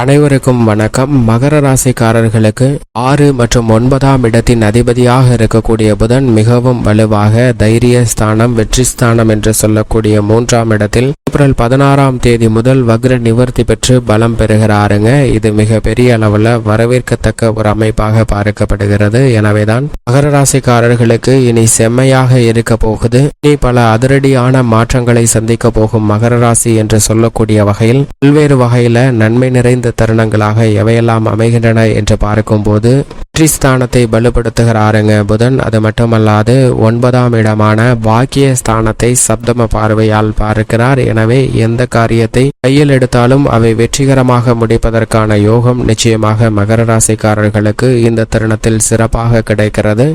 அனைவருக்கும் வணக்கம். மகர ராசிக்காரர்களுக்கு 6 மற்றும் 9ஆம் இடத்தின் அதிபதியாக இருக்கக்கூடிய புதன் மிகவும் வலுவாக தைரிய ஸ்தானம், வெற்றி ஸ்தானம் என்று சொல்லக்கூடிய 3ஆம் இடத்தில் ஏப்ரல் 16ஆம் தேதி முதல் வக்ர நிவர்த்தி பெற்று பலம் பெறுகிறாருங்க. இது மிக பெரிய அளவில் வரவேற்கத்தக்க ஒரு அமைப்பாக பார்க்கப்படுகிறது. எனவேதான் மகர ராசிக்காரர்களுக்கு இனி செம்மையாக இருக்க போகுது. இனி பல அதிரடியான மாற்றங்களை சந்திக்க போகும் மகர ராசி என்று சொல்லக்கூடிய வகையில் பல்வேறு வகையில நன்மை நிறைந்த தருணங்களாக எவையெல்லாம் அமைகின்றன என்று பார்க்கும்போது வெற்றி ஸ்தானத்தை வலுப்படுத்துகிறாருங்க புதன். அது மட்டுமல்லாது 9ஆம் இடமான பாக்கிய ஸ்தானத்தை சப்தம பார்வையால் பார்க்கிறார். எனவே எந்த காரியத்தை கையில் எடுத்தாலும் அவை வெற்றிகரமாக முடிப்பதற்கான யோகம் நிச்சயமாக மகர ராசிக்காரர்களுக்கு இந்த தருணத்தில் சிறப்பாக கிடைக்கிறது.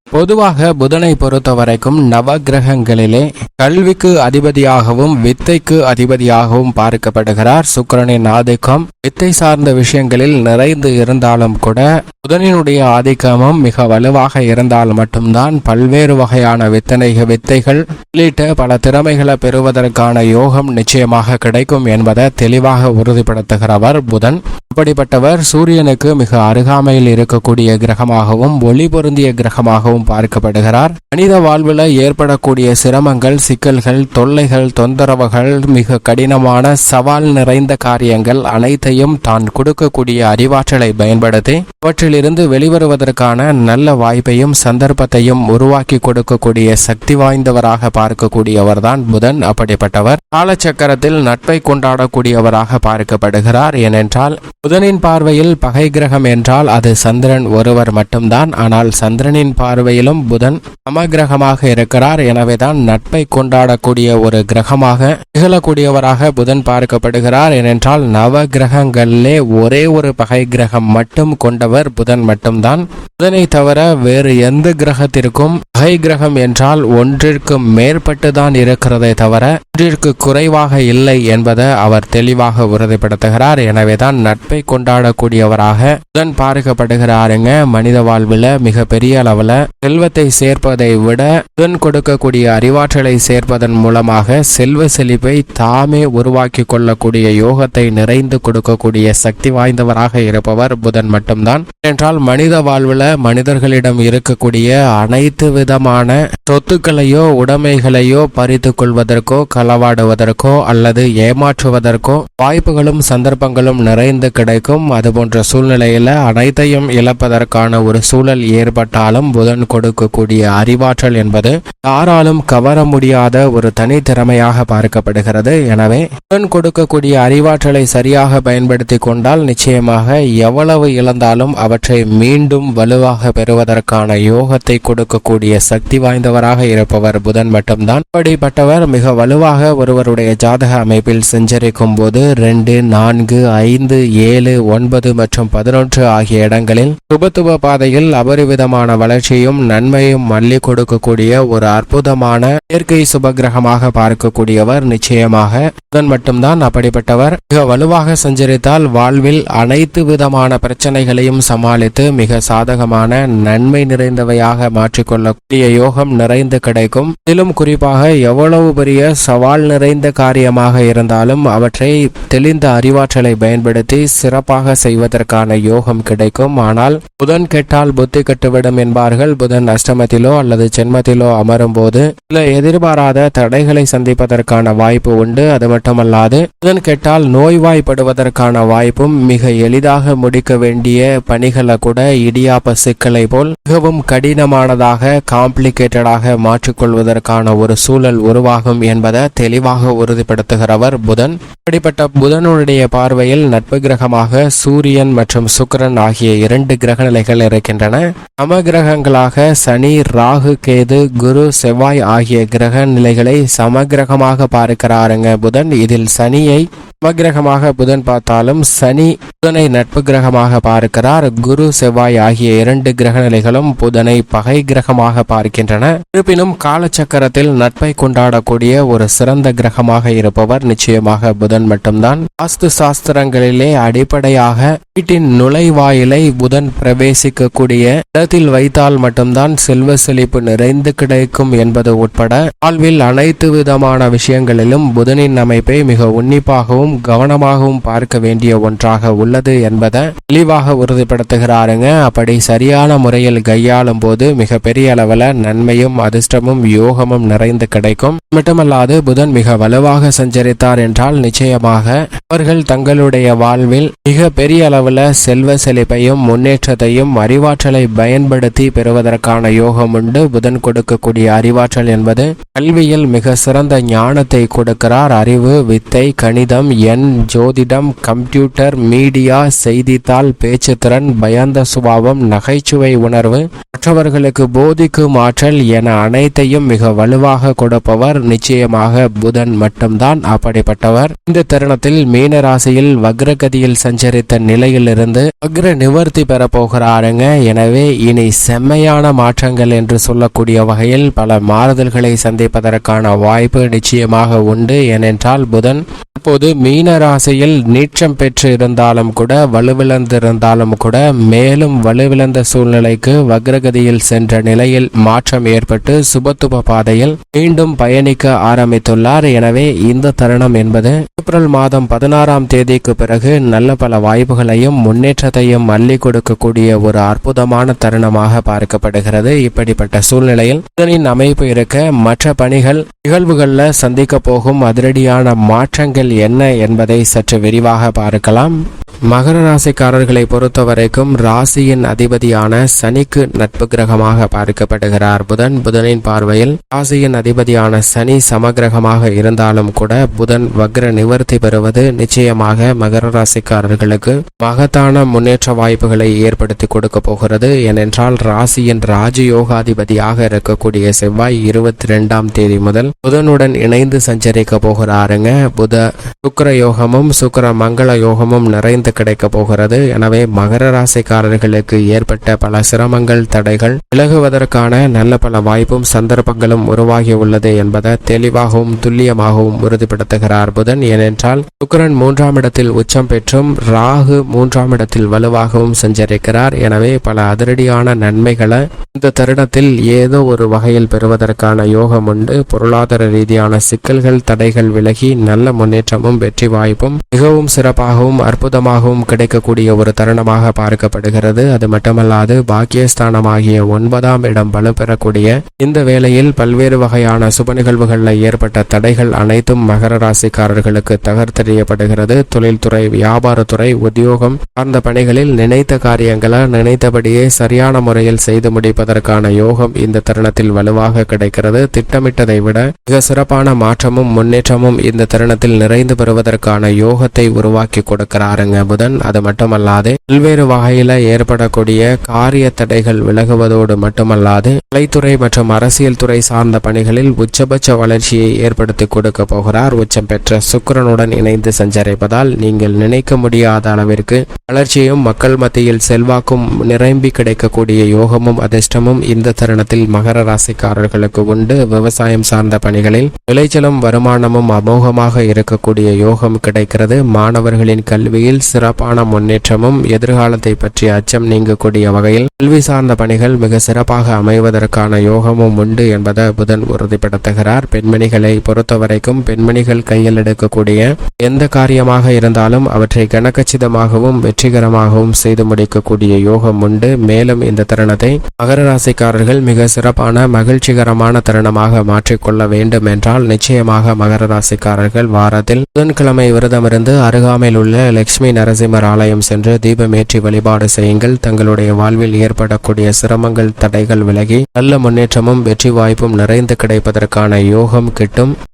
பொதுவாக புதனை பொறுத்த வரைக்கும் நவகிரகங்களிலே கல்விக்கு அதிபதியாகவும் வித்தைக்கு அதிபதியாகவும் பார்க்கப்படுகிறார். சுக்கிரனின் ஆதிக்கம் வித்தை சார்ந்த விஷயங்களில் நிறைந்து இருந்தாலும் கூட புதனினுடைய ஆதிக்கமும் மிக வலுவாக இருந்தால் மட்டும்தான் பல்வேறு வகையான வித்தைகள் உள்ளிட்ட பல திறமைகளை பெறுவதற்கான யோகம் நிச்சயமாக கிடைக்கும் என்பதை தெளிவாக உறுதிப்படுத்துகிறவர் புதன். அப்படிப்பட்டவர் சூரியனுக்கு மிக அருகாமையில் இருக்கக்கூடிய கிரகமாகவும் ஒளி பொருந்திய கிரகமாகவும் பார்க்கப்படுகிறார். மனித வாழ்வில் ஏற்படக்கூடிய சிரமங்கள், சிக்கல்கள், தொல்லைகள், தொந்தரவுகள், மிக கடினமான சவால் நிறைந்த காரியங்கள் அனைத்தையும் தான் கொடுக்கக்கூடிய அறிவாற்றலை பயன்படுத்தி அவற்றிலிருந்து வெளிவருவதற்கான நல்ல வாய்ப்பையும் சந்தர்ப்பத்தையும் உருவாக்கி கொடுக்கக்கூடிய சக்தி வாய்ந்தவராக பார்க்கக்கூடியவர் தான் புதன். அப்படிப்பட்டவர் காலச்சக்கரத்தில் நட்பை கொண்டாடக்கூடியவராக பார்க்கப்படுகிறார். ஏனென்றால் புதனின் பார்வையில் பகை கிரகம் என்றால் அது சந்திரன் ஒருவர் மட்டும்தான். ஆனால் சந்திரனின் பார்வையிலும் புதன் சமகிரகமாக இருக்கிறார். எனவேதான் நட்பை கொண்டாடக்கூடிய ஒரு கிரகமாக திகழக்கூடியவராக புதன் பார்க்கப்படுகிறார். ஏனென்றால் நவ கிரகங்களிலே ஒரே ஒரு பகை கிரகம் மட்டும் கொண்டவர் புதன் மட்டும்தான். புதனை தவிர வேறு எந்த கிரகத்திற்கும் பகை கிரகம் என்றால் ஒன்றிற்கு மேற்பட்டுதான் இருக்கிறதே தவிர ஒன்றிற்கு குறைவாக இல்லை என்பதை அவர் தெளிவாக உறுதிப்படுத்துகிறார். எனவேதான் நட்பை கொண்டாடக்கூடியவராக புதன் பார்க்கப்படுகிறாருங்க. மனித வாழ்வில் மிக பெரிய அளவில் செல்வத்தை சேர்ப்பதை விட புதன் கொடுக்கக்கூடிய அறிவாற்றலை சேர்ப்பதன் மூலமாக செல்வ செழிப்பை தாமே உருவாக்கி கொள்ளக்கூடிய யோகத்தை நிறைந்து கொடுக்கக்கூடிய சக்தி வாய்ந்தவராக இருப்பவர் புதன் மட்டும்தான். என்றால் மனித வாழ்வில் மனிதர்களிடம் இருக்கக்கூடிய அனைத்து விதமான சொத்துக்களையோ உடைமைகளையோ பறித்து கொள்வதற்கோ களவாடுவதற்கோ அல்லது ஏமாற்றுவதற்கோ வாய்ப்புகளும் சந்தர்ப்பங்களும் நிறைந்து கிடைக்கும். அதுபோன்ற சூழ்நிலையில அனைத்தையும் இழப்பதற்கான ஒரு சூழல் ஏற்பட்டாலும் புதன் கொடுக்கக்கூடிய அறிவாற்றல் என்பது யாராலும் கவர முடியாத ஒரு தனித்திறமையாக பார்க்கப்படுகிறது. எனவே புதன் கொடுக்கக்கூடிய அறிவாற்றலை சரியாக பயன்படுத்தி கொண்டால் நிச்சயமாக எவ்வளவு இழந்தாலும் அவற்றை மீண்டும் வலுவாக பெறுவதற்கான யோகத்தை கொடுக்கக்கூடிய சக்தி வாய்ந்தவராக இருப்பவர் புதன் மட்டும்தான். அப்படிப்பட்டவர் மிக வலுவாக ஒருவருடைய ஜாதக அமைப்பில் செஞ்சரிக்கும் போது 2, 4, 5, 7, 9 மற்றும் 11 ஆகிய இடங்களில் சுபத்துவ பாதையில் அபரிவிதமான வளர்ச்சியும் நன்மையும் மல்லி கொடுக்கக்கூடிய ஒரு அற்புதமான இயற்கை சுபகிரகமாக பார்க்கக்கூடியவர் நிச்சயமாக புதன் மட்டும்தான். அப்படிப்பட்டவர் மிக வலுவாக சஞ்சரித்தால் வாழ்வில் அனைத்து விதமான பிரச்சனைகளையும் சமாளித்து மிக சாதகமான நன்மை நிறைந்தவையாக மாற்றிக்கொள்ளக்கூடிய யோகம் நிறைந்து கிடைக்கும். இதிலும் குறிப்பாக எவ்வளவு பெரிய சவால் நிறைந்த காரியமாக இருந்தாலும் அவற்றை தெளிந்த அறிவாற்றலை பயன்படுத்தி சிறப்பாக செய்வதற்கான யோகம் கிடைக்கும். ஆனால் புதன் கெட்டால் புத்தி கட்டுவிடும் என்பார்கள். புதன் அஷ்டமத்திலோ அல்லது ஜென்மத்திலோ அமரும் போது சில எதிர்பாராத தடைகளை சந்திப்பதற்கான வாய்ப்பு உண்டு. அது மட்டுமல்லாது புதன் கெட்டால் நோய்வாய்ப்படுவதற்கான வாய்ப்பும், மிக எளிதாக முடிக்க வேண்டிய பணிகளை கூட இடியாப்ப சிக்கலை போல் மிகவும் கடினமானதாக காம்ப்ளிகேட்டடாக மாற்றிக்கொள்வதற்கான ஒரு சூழல் உருவாகும் என்பதை தெளிவாக உறுதிப்படுத்துகிறவர் புதன். அப்படிப்பட்ட புதனுடைய பார்வையில் நட்பு கிரகமாக சூரியன் மற்றும் சுக்கிரன் ஆகிய 2 கிரக நிலைகள் இருக்கின்றன. சம கிரகங்களாக சனி, ராகு, கேது, குரு, செவ்வாய் ஆகிய கிரக நிலைகளை சமகிரகமாக பார்க்கிறாருங்க புதன். இதில் சனியை சமகிரகமாக புதன் பார்த்தாலும் சனி புதனை நட்பு கிரகமாக பார்க்கிறார். குரு, செவ்வாய் ஆகிய 2 கிரக நிலைகளும் புதனை பகை கிரகமாக பார்க்கின்றன. இருப்பினும் காலச்சக்கரத்தில் நட்பை கொண்டாடக்கூடிய ஒரு சிறந்த கிரகமாக இருப்பவர் நிச்சயமாக புதன் மட்டும்தான். வாஸ்து சாஸ்திரங்களிலே அடிப்படையாக வீட்டின் நுழைவாயிலை புதன் பிரவேசிக்கக்கூடிய இடத்தில் வைத்தால் மட்டும்தான் செல்வ செழிப்பு நிறைந்து கிடைக்கும் என்பது உட்பட வாழ்வில் அனைத்து விதமான விஷயங்களிலும் புதனின் அமைப்பை மிக உன்னிப்பாகவும் கவனமாகவும் பார்க்க வேண்டிய ஒன்றாக உள்ளது என்பதை தெளிவாக உறுதிப்படுத்துகிறாருங்க. அப்படி சரியான முறையில் கையாளும் போது மிக பெரிய அளவில் நன்மையும் அதிர்ஷ்டமும் யோகமும் நிறைந்து கிடைக்கும். மட்டுமல்லாது புதன் மிக வலுவாக சஞ்சரித்தார் என்றால் நிச்சயமாக அவர்கள் தங்களுடைய வாழ்வில் மிக பெரிய அளவில் செல்வ செழிப்பையும் முன்னேற்றத்தையும் அறிவாற்றலை பயன்படுத்தி பெறுவதற்கான யோகம் உண்டு. புதன் கொடுக்கக்கூடிய அறிவாற்றல் என்பது கல்வியில் மிக சிறந்த ஞானத்தை கொடுக்கிறார். அறிவு, வித்தை, கணிதம், எண், ஜோதிடம், கம்ப்யூட்டர், மீடியா, செய்தித்தாள், பேச்சுத்திறன், பயந்த சுபாவம், நகைச்சுவை உணர்வு, மற்றவர்களுக்கு போதிக்கும் ஆற்றல் என அனைத்தையும் மிக வலுவாக கொடுப்பவர் நிச்சயமாக புதன் மட்டும்தான். அப்படிப்பட்டவர் இந்த தருணத்தில் மீன ராசியில் வக்ரகதியில் சஞ்சரித்த நிலையிலிருந்து வக்ர நிவர்த்தி பெற போகிறாருங்க. எனவே இனி செம்மையான மாற்றங்கள் என்று சொல்லக்கூடிய வகையில் பல மாறுதல்களை சந்திப்பதற்கான வாய்ப்பு நிச்சயமாக உண்டு. ஏனென்றால் புதன் இப்போது மீன ராசியில் நீச்சம் பெற்று இருந்தாலும் கூட வலுவிழந்திருந்தாலும் கூட மேலும் வலுவிழந்த சூழ்நிலைக்கு வக்ரகதியில் சென்ற நிலையில் மாற்றம் ஏற்பட்டு சுபத்துப பாதையில் மீண்டும் பயணிக்க ஆரம்பித்துள்ளார். எனவே இந்த தருணம் என்பது ஏப்ரல் மாதம் 16ஆம் தேதிக்கு பிறகு நல்ல பல வாய்ப்புகளையும் முன்னேற்றத்தையும் அள்ளி கொடுக்கக்கூடிய ஒரு அற்புதமான தருணமாக பார்க்கப்படுகிறது. இப்படிப்பட்ட சூழ்நிலையில் புதனின் அமைப்பு இருக்க மற்ற பணிகள் நிகழ்வுகளில் சந்திக்க போகும் அதிரடியான மாற்றங்கள் என்ன என்பதை சற்று விரிவாக பார்க்கலாம். மகர ராசிக்காரர்களை பொறுத்தவரைக்கும் ராசியின் அதிபதியான சனிக்கு நட்பு கிரகமாக பார்க்கப்படுகிறார் புதன். புதனின் பார்வையில் ராசியின் அதிபதியான சனி சமகிரகமாக இருந்தாலும் கூட புதன் வக்ர நிவர்த்தி பெறுவது நிச்சயமாக மகர ராசிக்காரர்களுக்கு மகத்தான முன்னேற்ற வாய்ப்புகளை ஏற்படுத்தி கொடுக்க போகிறது. ஏனென்றால் ராசியின் ராஜயோகாதிபதியாக இருக்கக்கூடிய செவ்வாய் 22ஆம் தேதி முதல் புதனுடன் இணைந்து சஞ்சரிக்க போகிறாருங்க. புத சுக்கிர யோகமும் சுக்கிர மங்கள யோகமும் நிறைந்து கிடைக்க போகிறது. எனவே மகர ராசிக்காரர்களுக்கு ஏற்பட்ட பல சிரமங்கள் தடைகள் விலகுவதற்கான நல்ல பல வாய்ப்பும் சந்தர்ப்பங்களும் உருவாகி உள்ளது என்பதை தெளிவாகவும் துல்லியமாகவும் உறுதிப்படுத்துகிறார் புதன். ஏனென்றால் சுக்கிரன் 3ஆம் இடத்தில் உச்சம் பெற்றும் ராகு 3ஆம் இடத்தில் வலுவாகவும் சஞ்சரிக்கிறார். எனவே பல அதிரடியான நன்மைகளை இந்த தருணத்தில் ஏதோ ஒரு வகையில் பெறுவதற்கான யோகம் உண்டு. பொருளாதார ரீதியான சிக்கல்கள் தடைகள் விலகி நல்ல முன்னேற்றமும் வெற்றி வாய்ப்பும் மிகவும் சிறப்பாகவும் அற்புதமாகவும் கிடைக்கக்கூடிய ஒரு தருணமாக பார்க்கப்படுகிறது. அது மட்டுமல்லாது பாக்கியஸ்தானமாகிய 9ஆம் இடம் வலுப்பெறக்கூடிய இந்த வேளையில் பல்வேறு வகையான சுப நிகழ்வுகளில் ஏற்பட்ட தடைகள் அனைத்தும் மகர ராசிக்காரர்களுக்கு தகர்த்தெறியப்படுகிறது. தொழில்துறை, வியாபாரத்துறை, உத்தியோகம் சார்ந்த பணிகளில் நினைத்த காரியங்களை நினைத்தபடியே சரியான முறையில் செய்து முடிப்பதற்கான யோகம் இந்த தருணத்தில் வலுவாக கிடைக்கிறது. திட்டமிட்டதை விட மிக சிறப்பான மாற்றமும் முன்னேற்றமும் இந்த தருணத்தில் நிறைந்து பெறுவதற்கான யோகத்தை உருவாக்கி கொடுக்கிறாருங்க புதன். அது மட்டுமல்லாது பல்வேறு வகையில ஏற்படக்கூடிய காரிய தடைகள் விலகுவதோடு மட்டுமல்லாது கலைத்துறை மற்றும் அரசியல் துறை சார்ந்த பணிகளில் உச்சபட்ச வளர்ச்சியை ஏற்படுத்தி கொடுக்க போகிறார். உச்சம் பெற்ற சுக்கிரனுடன் இணைந்து சஞ்சரிப்பதால் நீங்கள் நினைக்க முடியாத அளவிற்கு வளர்ச்சியும் மக்கள் மத்தியில் செல்வாக்கும் நிரம்பி கிடைக்கக்கூடிய யோகமும் அதிர்ஷ்டமும் இந்த தருணத்தில் மகர ராசிக்காரர்களுக்கு உண்டு. விவசாயம் சார்ந்த பணிகளில் விளைச்சலும் வருமானமும் அமோகமாக இருக்கக்கூடிய யோகம் கிடைக்கிறது. மாணவர்களின் கல்வியில் சிறப்பான முன்னேற்றமும் எதிர்காலத்தை பற்றிய அச்சம் நீங்கக்கூடிய வகையில் கல்வி சார்ந்த பணிகள் மிக சிறப்பாக அமைவதற்கான யோகமும் உண்டு என்பதை புதன் உறுதிப்படுத்துகிறார். பெண்மணிகளை பொறுத்தவரைக்கும் பெண்மணிகள் கையில் எடுக்கக்கூடிய எந்த காரியமாக இருந்தாலும் அவற்றை கனகச்சிதமாகவும் வெற்றிகரமாகவும் செய்து முடிக்கக்கூடிய யோகம் உண்டு. மேலும் இந்த தருணத்தை மகர ராசிக்காரர்கள் மிக சிறப்பான மகிழ்ச்சிகரமான தருணமாக மாற்றிக்கொள்ள வேண்டும் என்றால் நிச்சயமாக மகர ராசிக்காரர்கள் வாரத்தில் புதன்கிழமை விரதமிருந்து அருகாமையில் உள்ள லட்சுமி நரசிம்மர் ஆலயம் சென்று தீபமேற்றி வழிபாடு செய்யுங்கள். தங்களுடைய வாழ்வில் ஏற்படக்கூடிய சிரமங்கள் தடைகள் விலகி நல்ல முன்னேற்றமும் வெற்றி வாய்ப்பும் நிறைந்து கிடைப்பதற்கான யோகம் கிட்டும்.